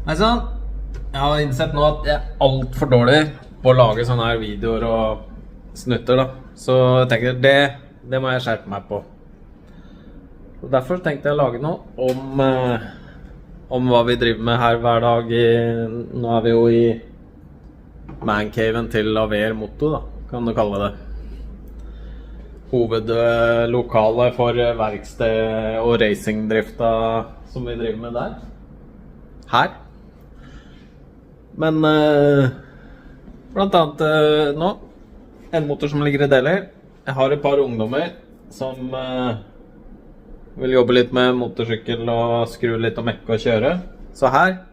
Hei sann, jeg har innsett nå at jeg er alt for dårlig på å lage sånne her videoer og snutter da. Så jeg tenker det må jeg skjerpe meg på. Så derfor tenkte jeg å lage noe om hva vi driver med her hver dag. Nå er vi jo i mancaven til Laver Moto da, kan du kalle det. Hovedlokalet for verksted og racingdrifta som vi driver med der. Her. Men blant annet nå en motor som ligger i deler. Jeg har et par ungdommer som vil jobbe litt med motorsykkel og skru litt og mekke og kjøre. Så her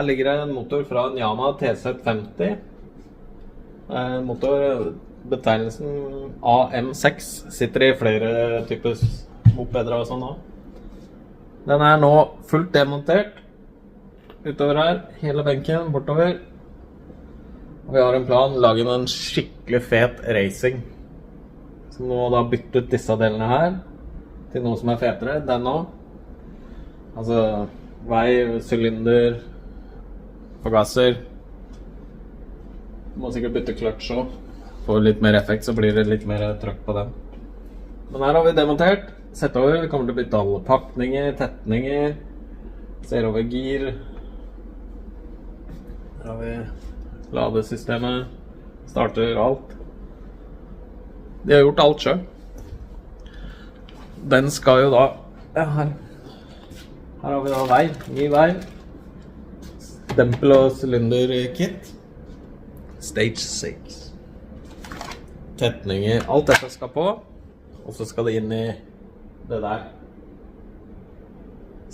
ligger det en motor fra en Yamaha TZ50. Betegnelsen AM6 sitter i flere typer mopeder og sånn også. Den er nå fullt demontert utover her, hele benken bortover. Og vi har en plan å lage en skikkelig fet racing. Så nå da bytte ut disse delene her til noe som er fetere, den også. Altså vei, sylinder, forgasser. Må sikkert bytte clutch også. For litt mer effekt så blir det litt mer trøkk på den. Men her har vi demontert. Sett over, vi kommer til å bytte alle pakninger, tetninger. Ser over gir. Her har vi ladesystemet. Starter alt. De har gjort alt selv. Den skal jo da... Ja, her. Her har vi da vei. Ny vei. Stempel og cylinderkit. Stage 6. Tetninger. Alt dette skal på. Og så skal det inn i det der.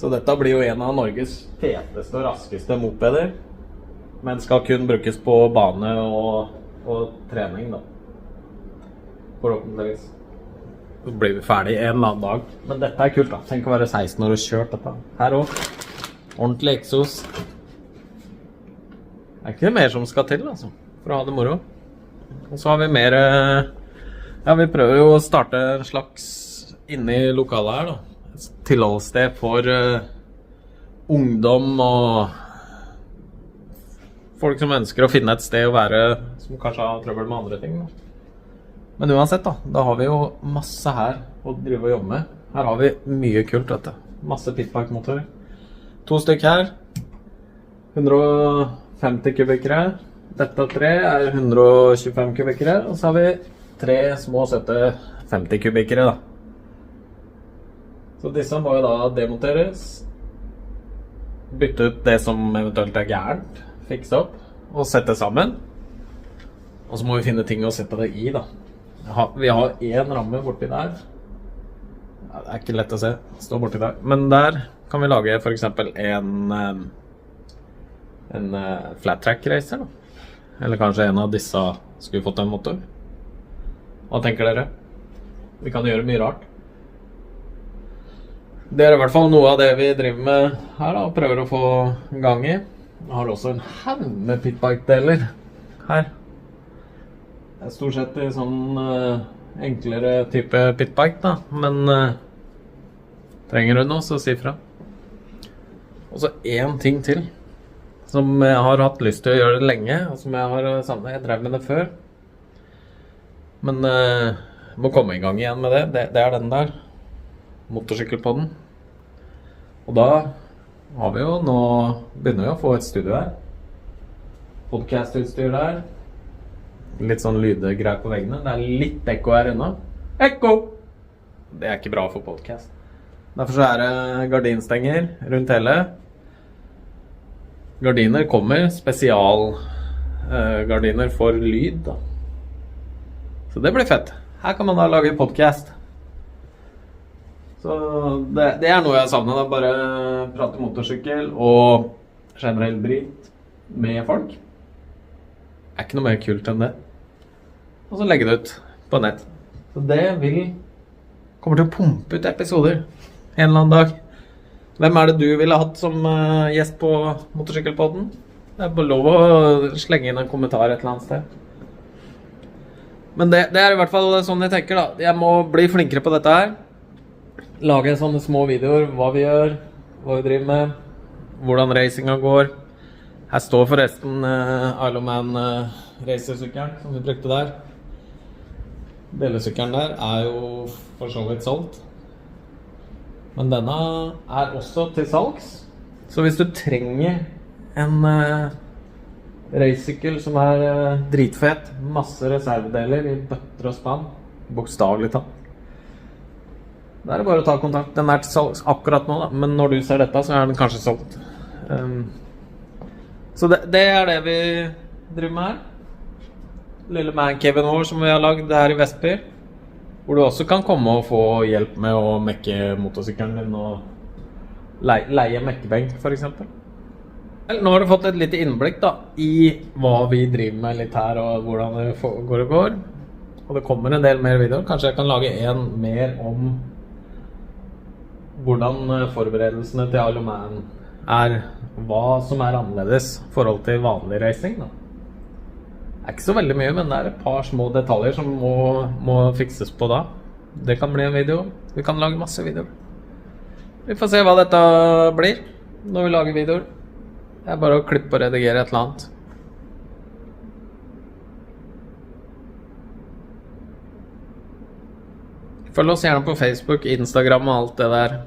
Så dette blir jo en av Norges feteste og raskeste mopeder. Men skal kun brukes på bane og trening da. Forhåpentligvis. Så blir vi ferdig en eller annen dag. Men dette er kult da. Tenk å være 16 år og kjørt dette. Her også. Ordentlig eksos. Det er ikke mer som skal til altså. For å ha det moro. Og så har vi mer... Ja, vi prøver jo å starte en slags inne i lokalet her da. Et tilholdssted for ungdom og folk som ønsker å finne et sted å være som kanskje har trøbbel med andre ting da. Men uansett da har vi jo masse her å drive og jobbe med. Her har vi mye kult dette. Masse pitbike-motorer. 2 stykker her. 150 kubikkere. Dette 3 er 125 kubikkere. Og så har vi 3 små søtte 50 kubikkere da. Så disse må jo da demonteres. Bytte ut det som eventuelt er gærent. Fikse opp og sette sammen. Og så må vi finne ting å sette det i da. Vi har en ramme borti der. Ja, det er ikke lett å se, stå borti der. Men der kan vi lage for eksempel en flat track racer da. Eller kanskje en av disse skulle fått en motor. Hva tenker dere? Vi kan gjøre mye rart. Det er i hvert fall noe av det vi driver med her da, og prøver å få gang i. Jeg har også en haug med pitbike-deler her. Det er stort sett i sånn enklere type pitbike da, men trenger du noe så si fra. Og så en ting til som jeg har hatt lyst til å gjøre det lenge, og som jeg har savnet. Jeg drev med det før. Men må komme i gang igjen med det. Det er den der. Motorsykkelpodden. Og da har vi jo nå begynner vi å få et studio her. Podcastutstyr der. Litt sånn lydgreier på veggene. Det er litt ekko her ennå. Ekko! Det er ikke bra for podcast. Derfor så er det gardinstenger rundt hele. Gardiner kommer, spesialgardiner for lyd da. Så det blir fett. Her kan man da lage podcast. Så det er noe jeg savner da. Bare prate motorsykkel og generell bryt med folk. Det er ikke noe mer kult enn det. Og så legge det ut på nett. Så det kommer til å pumpe ut episoder en eller annen dag. Hvem er det du ville hatt som gjest på Motorsykkelpodden? Det er bare lov å slenge inn en kommentar et eller annet sted. Men det er i hvert fall sånn jeg tenker da. Jeg må bli flinkere på dette her. Lage sånne små videoer, hva vi gjør, hva vi driver med. hvordan racingen går. Her står forresten Ironman racersykkelen som vi brukte der. Delesykkelen der jo for så vidt solgt. Men denne også til salgs. Så hvis du trenger en racesykkel som dritfet, masse reservedeler i bøtter og spann, bokstavelig talt, da det bare å ta kontakt. Den til salgs akkurat nå da, men når du ser dette så den kanskje solgt. Så det det vi driver med her. Lille man-caven vår som vi har lagd her i Vestby, hvor du også kan komme og få hjelp med å mekke motorsykkelen din og leie mekkebenk for eksempel. Nå har du fått et lite innblikk da, i hva vi driver med litt her og hvordan det går. Og det kommer en del mer videoer. Kanskje jeg kan lage en mer om hvordan forberedelsene til Ironman hva som annerledes i forhold til vanlig racing da. Det ikke så veldig mye, men det et par små detaljer som må fikses på da. Det kan bli en video. Vi kan lage masse videoer. Vi får se hva dette blir når vi lager videoer. Det bare å klippe og redigere et eller annet. Følg oss gjerne på Facebook, Instagram og alt det der.